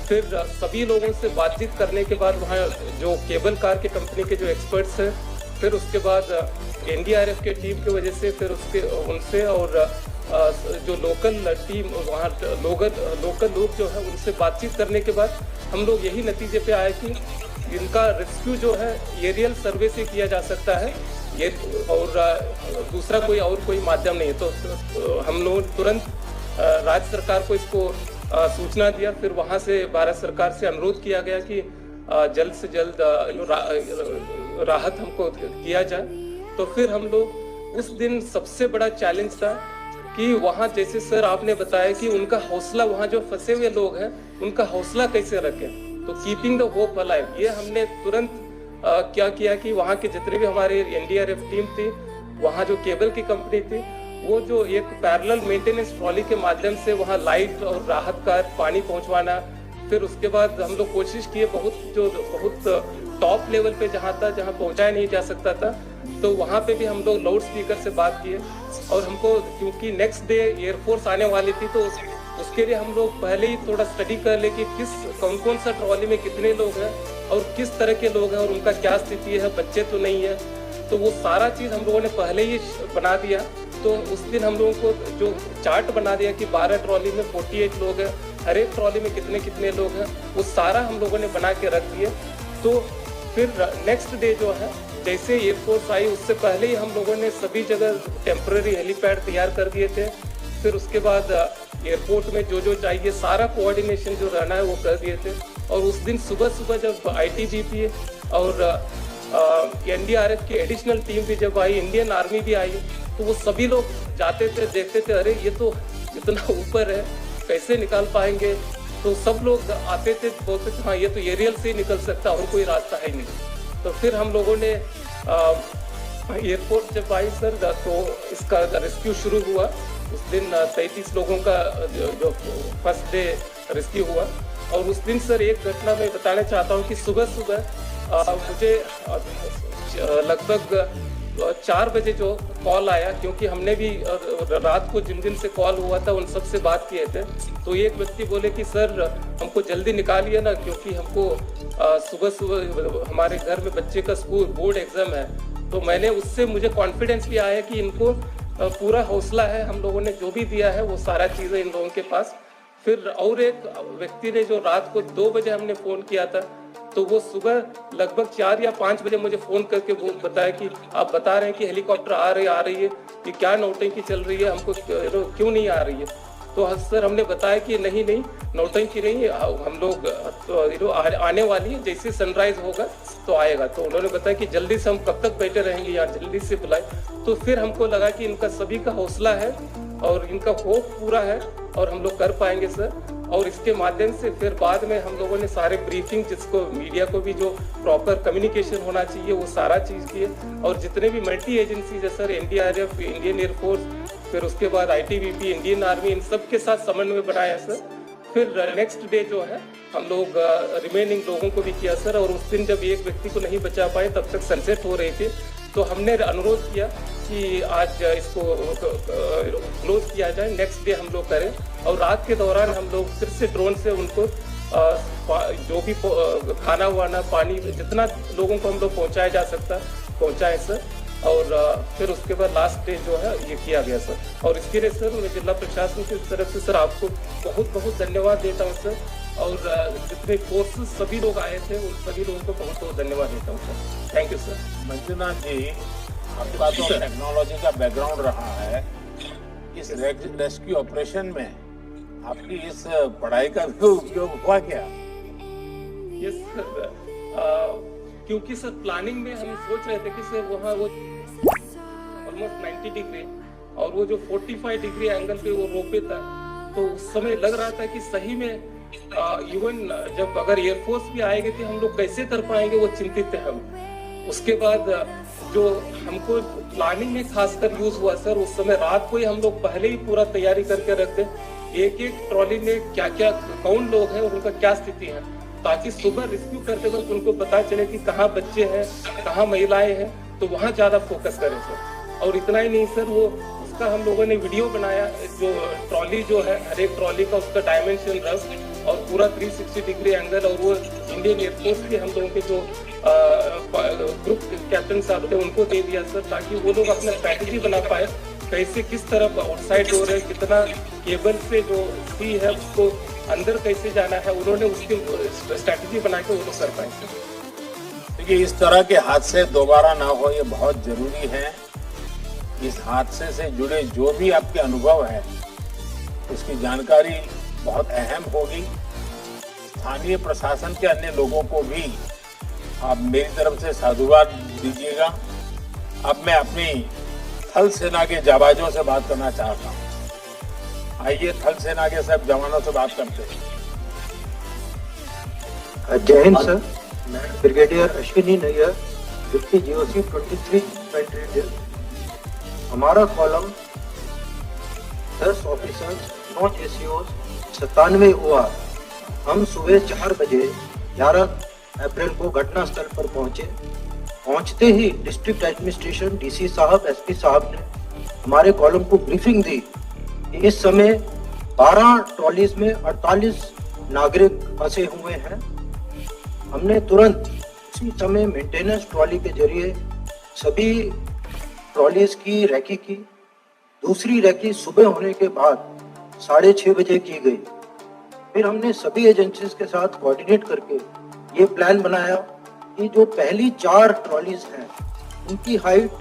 फिर सभी लोगों से बातचीत करने के बाद वहाँ जो केबल कार के कंपनी के जो एक्सपर्ट्स हैं, फिर उसके बाद एनडीआरएफ के टीम की वजह से फिर उनसे और जो लोकल टीम वहाँ लोकल लोग जो है उनसे बातचीत करने के बाद हम लोग यही नतीजे पे आए कि इनका रेस्क्यू जो है एरियल सर्वे से किया जा सकता है ये और दूसरा कोई माध्यम नहीं है। तो हम लोग तुरंत राज्य सरकार को इसको सूचना दिया। फिर वहाँ से भारत सरकार से अनुरोध किया गया कि जल्द से जल्द राहत हमको किया जाए। तो फिर हम लोग उस दिन सबसे बड़ा चैलेंज था कि वहाँ जैसे सर आपने बताया कि उनका हौसला, वहाँ जो फंसे हुए लोग हैं उनका हौसला कैसे रखें, तो कीपिंग द होप अलाइव, ये हमने तुरंत क्या किया कि वहाँ के जितने भी हमारे एनडीआरएफ टीम थी, वहाँ जो केबल की कंपनी थी, वो जो एक पैरेलल मेंटेनेंस ट्रॉली के माध्यम से वहाँ लाइट और राहत का पानी पहुँचवाना। फिर उसके बाद हम लोग कोशिश किए बहुत टॉप लेवल पे जहाँ था, जहाँ पहुँचाया नहीं जा सकता था, तो वहाँ पे भी हम लोग लाउड स्पीकर से बात किए। और हमको क्योंकि नेक्स्ट डे एयरफोर्स आने वाली थी, तो उसके लिए हम लोग पहले ही थोड़ा स्टडी कर ले कि कौन सा ट्रॉली में कितने लोग हैं और किस तरह के लोग हैं और उनका क्या स्थिति है, बच्चे तो नहीं है, तो वो सारा चीज़ हम लोगों ने पहले ही बना दिया। तो उस दिन हम लोगों को जो चार्ट बना दिया कि 12 ट्रॉली में 48 लोग हैं, हर एक ट्रॉली में कितने लोग हैं, वो सारा हम लोगों ने बना के रख दिए। तो फिर नेक्स्ट डे जो है जैसे एयरफोर्स आई, उससे पहले ही हम लोगों ने सभी जगह टेम्पररी हेलीपैड तैयार कर दिए थे। फिर उसके बाद एयरपोर्ट में जो चाहिए सारा कोऑर्डिनेशन जो रहना है वो कर दिए थे। और उस दिन सुबह जब आईटीबीपी और एनडीआरएफ की एडिशनल टीम भी जब आई, इंडियन आर्मी भी आई, तो वो सभी लोग जाते थे, देखते थे, अरे ये तो इतना ऊपर है, कैसे निकाल पाएंगे। तो सब लोग आते थे, बोलते थे हाँ ये तो एरियल से ही निकल सकता, और कोई रास्ता है नहीं। तो फिर हम लोगों ने एयरपोर्ट जब आई सर, तो इसका रेस्क्यू शुरू हुआ। उस दिन 33 लोगों का जो फर्स्ट डे रेस्क्यू हुआ। और उस दिन सर एक घटना मैं बताना चाहता हूँ कि सुबह मुझे लगभग 4 बजे जो कॉल आया, क्योंकि हमने भी रात को जिन से कॉल हुआ था उन सब से बात किए थे। तो एक व्यक्ति बोले कि सर हमको जल्दी निकालिए ना, क्योंकि हमको सुबह हमारे घर में बच्चे का स्कूल बोर्ड एग्जाम है। तो मैंने उससे मुझे कॉन्फिडेंस भी आया कि इनको पूरा हौसला है, हम लोगों ने जो भी दिया है वो सारा चीज़ें इन लोगों के पास। फिर और एक व्यक्ति ने जो रात को 2 बजे हमने फ़ोन किया था, तो वो सुबह लगभग 4 या 5 बजे मुझे फ़ोन करके वो बताया कि आप बता रहे हैं कि हेलीकॉप्टर आ रही है, ये क्या नौटंकी चल रही है, हमको क्यों नहीं आ रही है। तो सर हमने बताया कि नहीं नौटंकी नहीं, हम लोग तो आने वाली है, जैसे सनराइज होगा तो आएगा। तो उन्होंने बताया कि जल्दी से, हम कब तक बैठे रहेंगे यार, जल्दी से बुलाए। तो फिर हमको लगा कि इनका सभी का हौसला है और इनका होप पूरा है और हम लोग कर पाएंगे सर। और इसके माध्यम से फिर बाद में हम लोगों ने सारे ब्रीफिंग, जिसको मीडिया को भी जो प्रॉपर कम्युनिकेशन होना चाहिए वो सारा चीज़ किए। और जितने भी मल्टी एजेंसीज है सर, एनडीआरएफ, इंडियन एयरफोर्स, फिर उसके बाद आईटीबीपी, इंडियन आर्मी, इन सब के साथ समन्वय बनाया सर। फिर नेक्स्ट डे जो है हम लोग रिमेनिंग लोगों को भी किया सर। और उस दिन जब एक व्यक्ति को नहीं बचा पाए, तब तक सनसेट हो रही थी, तो हमने अनुरोध किया कि आज इसको क्लोज किया जाए, नेक्स्ट डे हम लोग करें। और रात के दौरान हम लोग फिर से ड्रोन से उनको जो भी खाना वाना, पानी, जितना लोगों को हम लोग पहुँचाया जा सकता पहुँचाएं सर। और फिर उसके बाद लास्ट डे जो है ये किया गया सर। और इसके लिए सर मैं जिला प्रशासन की तरफ से सर आपको बहुत बहुत धन्यवाद देता हूँ सर। और जितने फोर्सेस सभी लोग आए थे उन सभी लोगों को बहुत बहुत धन्यवाद देता हूँ सर। Thank you sir. Manjunath ji, आपका तो टेक्नोलॉजी का बैकग्राउंड रहा है, इस रेस्क्यू ऑपरेशन में आपकी इस पढ़ाई का भी उपयोग हुआ क्या? यस सर, क्योंकि सर प्लानिंग में हम सोच रहे थे कि सर वहाँ वो ऑलमोस्ट 90 डिग्री और वो जो 45 डिग्री एंगल पे वो रोपे था, तो उस समय लग रहा था कि सही में इवन जब अगर एयरफोर्स भी आएगी तो हम लोग कैसे कर पाएंगे, वो चिंतित थे हम। उसके बाद जो हमको प्लानिंग में खासकर यूज हुआ सर, उस समय रात को ही हम लोग पहले ही पूरा तैयारी करके रखते, एक एक ट्रॉली में क्या क्या कौन लोग हैं और उनका क्या स्थिति है, ताकि सुबह रेस्क्यू करते वक्त उनको पता चले कि कहाँ बच्चे हैं, कहाँ महिलाएं हैं, तो वहाँ ज्यादा फोकस करें सर। और इतना ही नहीं सर, वो उसका हम लोगों ने वीडियो बनाया, जो ट्रॉली जो है हर एक ट्रॉली का उसका डायमेंशन रफ और पूरा 360 डिग्री एंगल, और वो इंडियन एयरफोर्स के हम लोगों के जो ग्रुप कैप्टन साहब थे उनको दे दिया सर, ताकि वो लोग अपना स्ट्रैटेजी बना पाए, कैसे किस तरफ आउटसाइड डोर है, कितना केबल से जो सी है उसको अंदर कैसे जाना है, उन्होंने उसकी स्ट्रैटेजी बना के वो लोग कर पाए सर। देखिए, इस तरह के हादसे दोबारा ना हो ये बहुत जरूरी है। इस हादसे से जुड़े जो भी आपके अनुभव है उसकी जानकारी बहुत अहम होगी। स्थानीय प्रशासन के अन्य लोगों को भी आप मेरी तरफ से साधुवाद दीजिएगा। अब मैं अपनी थल सेना के जाबाजों से बात करना चाहता हूँ। आइए थल सेना के सब जवानों से बात करते हैं। जय हिंद सर, मैं brigadier Ashwini Nayyar, deputy GOC 23 infantry drill. हमारा कॉलम 10 ऑफिसर्स, 9 जेसीओ, 97 OR। हम सुबह 4 बजे 11 अप्रैल को घटना स्थल पर पहुंचे। पहुंचते ही डिस्ट्रिक्ट एडमिनिस्ट्रेशन डीसी साहब, एसपी साहब ने हमारे कॉलम को ब्रीफिंग दी कि इस समय 12 ट्रॉलीज में 48 नागरिक फंसे हुए हैं। हमने तुरंत उसी समय मेंटेनेंस ट्रॉली के जरिए सभी ट्रॉलीज की रैकी की। दूसरी रैकी सुबह होने के बाद 6:30 बजे की गई। फिर हमने सभी एजेंसीज के साथ कोऑर्डिनेट करके ये प्लान बनाया कि जो पहली 4 ट्रॉलीज हैं उनकी हाइट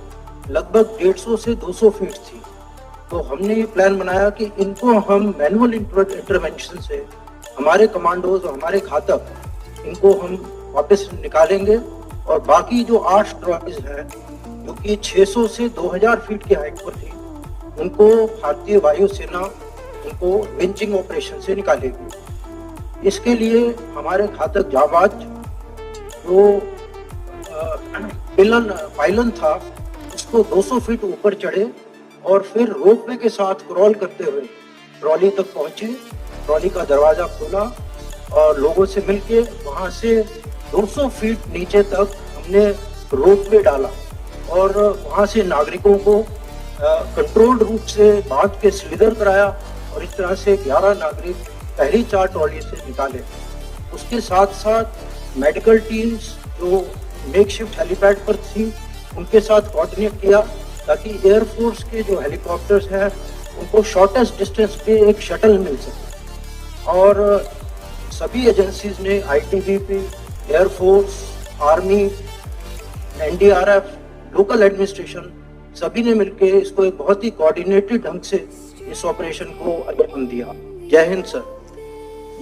लगभग 150 से 200 फीट थी। तो हमने ये प्लान बनाया कि इनको हम मैनुअल इंटरवेंशन से, हमारे कमांडोज और हमारे घातक, इनको हम वापस निकालेंगे और बाकी जो 8 ट्रॉलीज हैं जो कि 600 से 2000 फीट की हाइट पर थी, उनको भारतीय वायुसेना उनको विंचिंग ऑपरेशन से निकालेगी। इसके लिए हमारे घातक जाबाज जो पायलन था उसको 200 फीट ऊपर चढ़े और फिर रोपवे के साथ क्रॉल करते हुए ट्रॉली तक पहुंचे। ट्रॉली का दरवाजा खोला और लोगों से मिलके वहां से 200 फीट नीचे तक हमने रोपवे डाला और वहां से नागरिकों को कंट्रोल्ड रूप से बांध के स्लीदर कराया और इस तरह से 11 नागरिक पहली 4 ट्रॉली से निकाले। उसके साथ साथ मेडिकल टीम्स जो मेकशिफ्ट हेलीपैड पर थी उनके साथ कोऑर्डिनेट किया ताकि एयरफोर्स के जो हेलीकॉप्टर्स हैं उनको शॉर्टेस्ट डिस्टेंस पे एक शटल मिल सके। और सभी एजेंसीज ने ITBP, air force, army, NDRF, local administration सभी ने मिलकर इसको एक बहुत ही कोऑर्डिनेटेड ढंग से इस ऑपरेशन को अंजाम दिया। जय हिंद सर।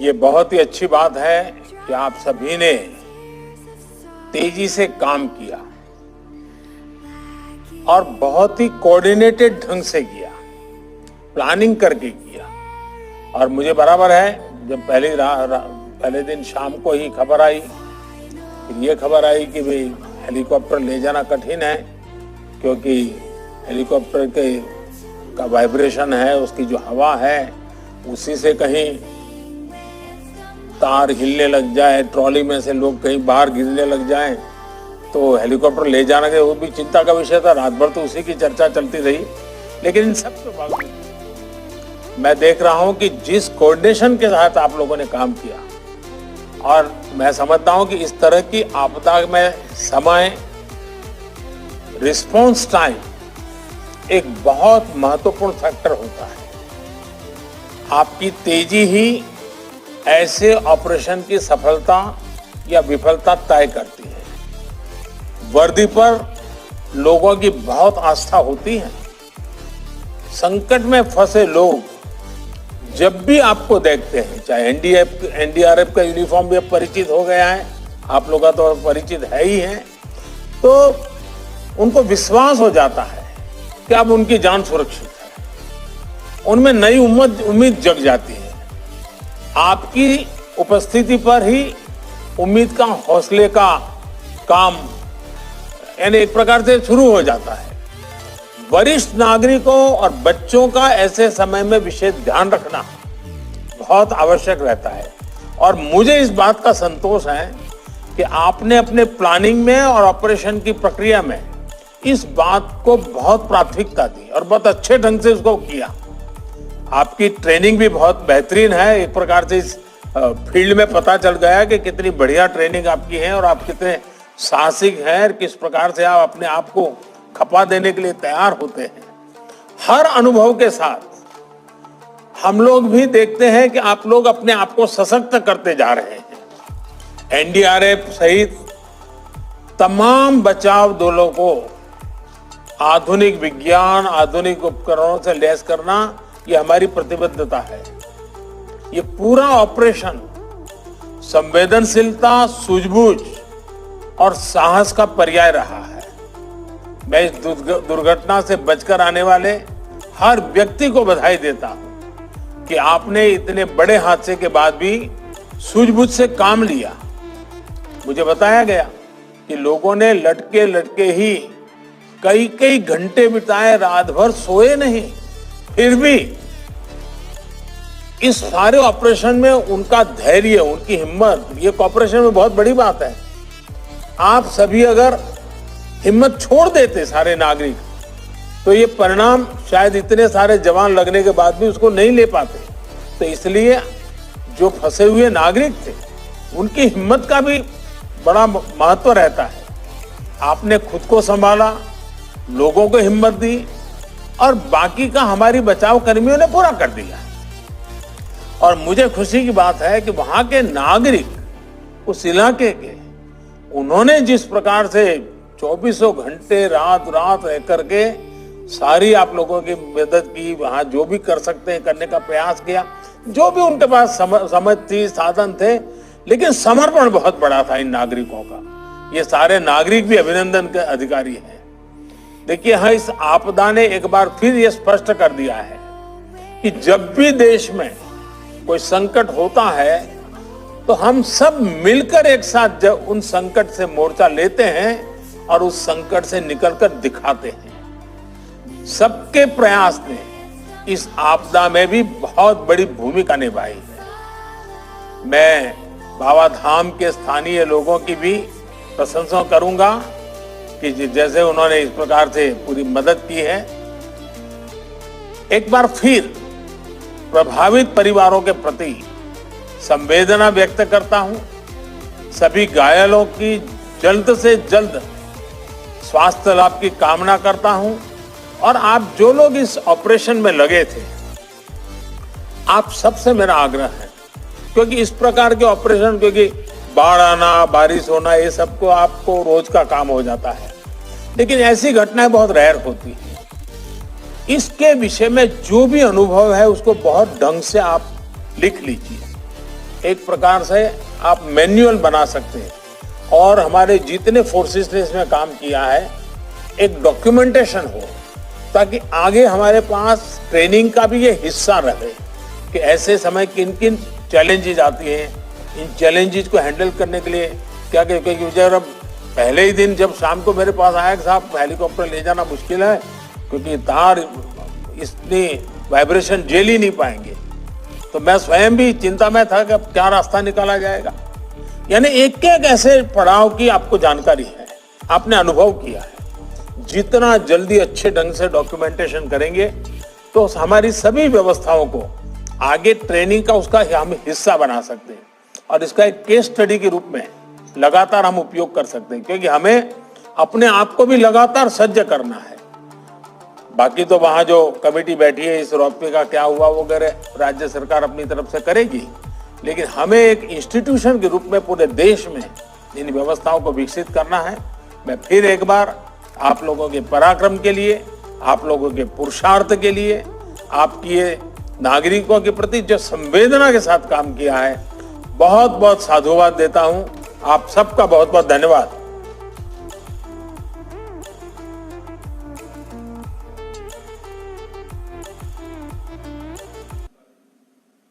ये बहुत ही अच्छी बात है कि आप सभी ने तेजी से काम किया और बहुत ही कोऑर्डिनेटेड ढंग से किया, प्लानिंग करके किया। और मुझे बराबर है, जब पहले दिन शाम को ही खबर आई, फिर ये खबर आई कि भाई हेलीकॉप्टर ले जाना कठिन है क्योंकि हेलीकॉप्टर का वाइब्रेशन है, उसकी जो हवा है उसी से कहीं तार हिलने लग जाए, ट्रॉली में से लोग कहीं बाहर गिरने लग जाएं, तो हेलीकॉप्टर ले जाना के वो भी चिंता का विषय था। रात भर तो उसी की चर्चा चलती रही। लेकिन इन सब के बावजूद मैं देख रहा हूं कि जिस कोऑर्डिनेशन के साथ आप लोगों ने काम किया, और मैं समझता हूं कि इस तरह की आपदा में समय, रिस्पॉन्स टाइम एक बहुत महत्वपूर्ण फैक्टर होता है। आपकी तेजी ही ऐसे ऑपरेशन की सफलता या विफलता तय करती है। वर्दी पर लोगों की बहुत आस्था होती है। संकट में फंसे लोग जब भी आपको देखते हैं, चाहे एनडीआरएफ का यूनिफॉर्म भी अब परिचित हो गया है, आप लोग का तो परिचित है ही है, तो उनको विश्वास हो जाता है कि अब उनकी जान सुरक्षित है। उनमें नई उम्मीद जग जाती है। आपकी उपस्थिति पर ही उम्मीद का, हौसले का काम यानी एक प्रकार से शुरू हो जाता है। वरिष्ठ नागरिकों और बच्चों का ऐसे समय में विशेष ध्यान रखना बहुत आवश्यक रहता है और मुझे इस बात का संतोष है कि आपने अपने प्लानिंग में और ऑपरेशन की प्रक्रिया में इस बात को बहुत प्राथमिकता दी और बहुत अच्छे ढंग से उसको किया। आपकी ट्रेनिंग भी बहुत बेहतरीन है। एक प्रकार से इस फील्ड में पता चल गया कि कितनी बढ़िया ट्रेनिंग आपकी है और आप कितने साहसिक हैं और किस प्रकार से आप अपने आप को खपा देने के लिए तैयार होते हैं। हर अनुभव के साथ हम लोग भी देखते हैं कि आप लोग अपने आप को सशक्त करते जा रहे हैं। एनडीआरएफ सहित तमाम बचाव दलों को आधुनिक विज्ञान, आधुनिक उपकरणों से लैस करना ये हमारी प्रतिबद्धता है। ये पूरा ऑपरेशन संवेदनशीलता, सूझबूझ और साहस का पर्याय रहा है। मैं इस दुर्घटना से बचकर आने वाले हर व्यक्ति को बधाई देता हूं कि आपने इतने बड़े हादसे के बाद भी सूझबूझ से काम लिया। मुझे बताया गया कि लोगों ने लटके लटके ही कई कई घंटे बिताए, रात भर सोए नहीं, फिर भी इस सारे ऑपरेशन में उनका धैर्य, उनकी हिम्मत, ये ऑपरेशन में बहुत बड़ी बात है। आप सभी अगर हिम्मत छोड़ देते सारे नागरिक, तो ये परिणाम शायद इतने सारे जवान लगने के बाद भी उसको नहीं ले पाते। तो इसलिए जो फंसे हुए नागरिक थे उनकी हिम्मत का भी बड़ा महत्व रहता है। आपने खुद को संभाला, लोगों को हिम्मत दी और बाकी का हमारी बचाव कर्मियों ने पूरा कर दिया। और मुझे खुशी की बात है कि वहां के नागरिक उस इलाके के, उन्होंने जिस प्रकार से 24 घंटे रात रात रह करके सारी आप लोगों की मदद की, वहां जो भी कर सकते हैं करने का प्रयास किया, जो भी उनके पास समझ थी, साधन थे, लेकिन समर्पण बहुत बड़ा था इन नागरिकों का। ये सारे नागरिक भी अभिनंदन के अधिकारी हैं। देखिए, हाँ, इस आपदा ने एक बार फिर ये स्पष्ट कर दिया है कि जब भी देश में कोई संकट होता है तो हम सब मिलकर एक साथ जब उन संकट से मोर्चा लेते हैं और उस संकट से निकलकर दिखाते हैं। सबके प्रयास ने इस आपदा में भी बहुत बड़ी भूमिका निभाई है। मैं बाबा धाम के स्थानीय लोगों की भी प्रशंसा करूंगा कि जैसे उन्होंने इस प्रकार से पूरी मदद की है। एक बार फिर प्रभावित परिवारों के प्रति संवेदना व्यक्त करता हूं। सभी घायलों की जल्द से जल्द स्वास्थ्य लाभ की कामना करता हूं और आप जो लोग इस ऑपरेशन में लगे थे, आप सबसे मेरा आग्रह है, क्योंकि इस प्रकार के ऑपरेशन, क्योंकि बाढ़ आना, बारिश होना, ये सबको आपको रोज का काम हो जाता है, लेकिन ऐसी घटनाएं बहुत रेयर होती हैं। इसके विषय में जो भी अनुभव है उसको बहुत ढंग से आप लिख लीजिए। एक प्रकार से आप मैनुअल बना सकते हैं और हमारे जितने फोर्सेस ने इसमें काम किया है एक डॉक्यूमेंटेशन हो, ताकि आगे हमारे पास ट्रेनिंग का भी ये हिस्सा रहे कि ऐसे समय किन किन चैलेंजेस आती हैं, इन चैलेंजेस को हैंडल करने के लिए क्या, क्योंकि जब पहले ही दिन जब शाम को मेरे पास आया कि साहब हेलीकॉप्टर ले जाना मुश्किल है क्योंकि तार इतनी वाइब्रेशन झेल ही नहीं पाएंगे, तो मैं स्वयं भी चिंता में था कि अब क्या रास्ता निकाला जाएगा। यानी एक एक ऐसे पड़ाव की आपको जानकारी है, आपने अनुभव किया है। जितना जल्दी अच्छे ढंग से डॉक्यूमेंटेशन करेंगे तो हमारी सभी व्यवस्थाओं को आगे ट्रेनिंग का उसका हम हिस्सा बना सकते हैं और इसका एक केस स्टडी के रूप में लगातार हम उपयोग कर सकते हैं, क्योंकि हमें अपने आप को भी लगातार सज्ज करना है। बाकी तो वहां जो कमेटी बैठी है, इस रोपवे का क्या हुआ वगैरह राज्य सरकार अपनी तरफ से करेगी, लेकिन हमें एक इंस्टीट्यूशन के रूप में पूरे देश में इन व्यवस्थाओं को विकसित करना है। मैं फिर एक बार आप लोगों के पराक्रम के लिए, आप लोगों के पुरुषार्थ के लिए, आपकी ये नागरिकों के प्रति जो संवेदना के साथ काम किया है, बहुत बहुत साधुवाद देता हूं। आप सबका बहुत बहुत धन्यवाद।